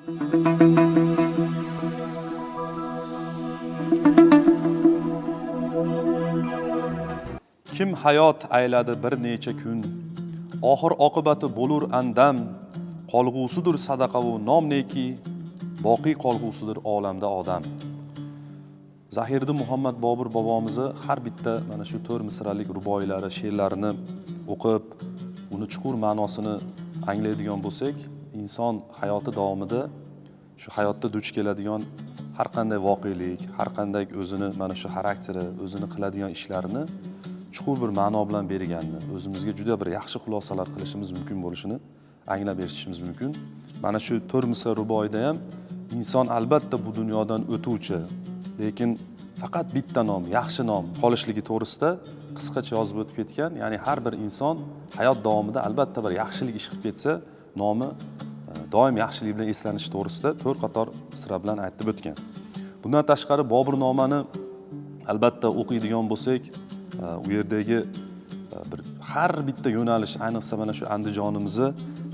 Kim hayot ayladi bir necha kun, oxir oqibati bo'lur andam, qolg'usidir sadaqa va nom neki, boqiy qolg'usidir olamda odam. Zahiriddin Muhammad Bobur bobomizni har bitta mana shu 4 misralik ruboilari, she'rlarini o'qib, uni chuqur ma'nosini anglaydigan bo'lsak, inson hayoti davomida shu hayotda duch keladigan har qanday voqelik, har qanday o'zini mana shu xarakteri, o'zini qiladigan ishlarini chuqur bir ma'no bilan berganini, o'zimizga juda bir yaxshi xulosalar qilishimiz mumkin bo'lishini anglab eshitishimiz mumkin. Mana shu 4 misra ruboiyda ham inson albatta bu dunyodan o'tuvchi, lekin faqat bitta nom, yaxshi nom qolishligi to'g'risida qisqacha yozib o'tib ketgan. Ya'ni har bir inson hayot davomida albatta bir yaxshilik ish qilib ketsa, nomi doim yaxshilik bilan eslanishi to'g'risida 4 qator misra bilan aytib o'tgan. Bundan tashqari Boburnamani albatta o'qiydigan bo'lsak, u yerdagi bir har bitta yo'nalish, ayniqsa mana shu Andijonimizni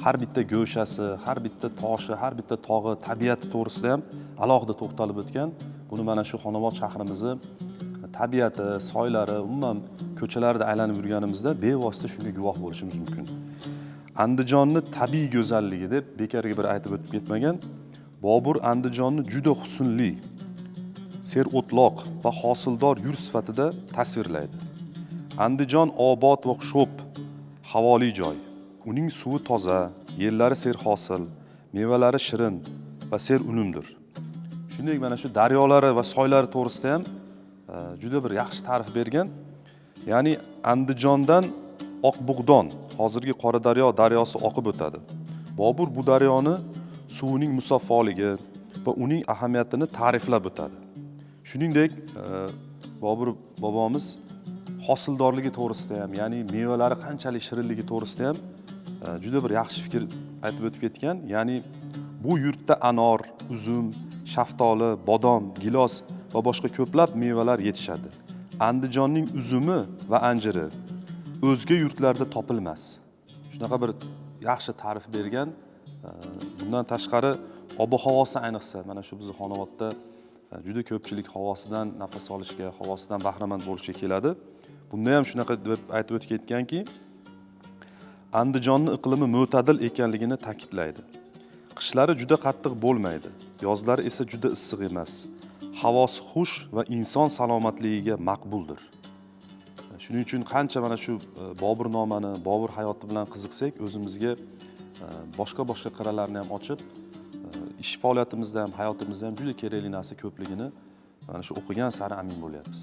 har bitta go'shasi, har bitta toshi, har bitta tog'i, tabiati to'g'risida ham alohida to'xtalib o'tgan. Buni mana shu Xonobod shahrimizni tabiati, soylari, umuman ko'chalarda aylanib yurganimizda bevosita shunga guvoh bo'lishimiz mumkin. Andijonni tabiiy go'zalligi deb bekarga bir aytib o'tib ketmagan. Bobur Andijonni juda husnli, ser'otloq va hosildor yurt sifatida tasvirlaydi. Andijon obod va xushro'b, havoli joy. Uning suvi toza, yerlari serhosil, mevalari shirin va serunumdir. Shuningdek, mana shu daryolari va soylari to'g'risida ham juda bir yaxshi ta'rif bergan. Ya'ni Andijondan Oqbug'don, hozirgi Qoradaryo daryosi oqib o'tadi. Bobur bu daryoni suvining musaffoligi va uning ahamiyatini ta'riflab o'tadi. Shuningdek, Bobur bobomiz hosildorligi to'g'risida ham, ya'ni mevalari qanchalik shirinligi to'g'risida ham juda bir yaxshi fikr aytib o'tib ketgan. Ya'ni bu yurtda anor, uzum, shaftoli, bodom, gilos va boshqa ko'plab mevalar yetishadi. Andijonning uzumi va anjiri o'zga yurtlarda topilmas. Shunaqa bir yaxshi ta'rif bergan. Bundan tashqari ob-havosi ayniqsa mana shu bizning Xonobodda juda ko'pchilik havosidan nafas olishga, havosidan bahramand bo'lishga keladi. Bunda ham shunaqa deb aytib o'tib ketganki, Andijonning iqlimi mo'tadil ekanligini ta'kidlaydi. Qishlari juda qattiq bo'lmaydi, yozlari esa juda issiq emas. Havosi xush va inson salomatligiga maqbuldir. Shuning uchun qancha mana shu Boburnamani, Bobur hayoti bilan qiziqsak, o'zimizga boshqa qirralarni ham ochib, ish faoliyatimizda ham, hayotimizda ham juda kerakli narsa ko'pligini mana shu o'qigan sari amin bo'lyapmiz.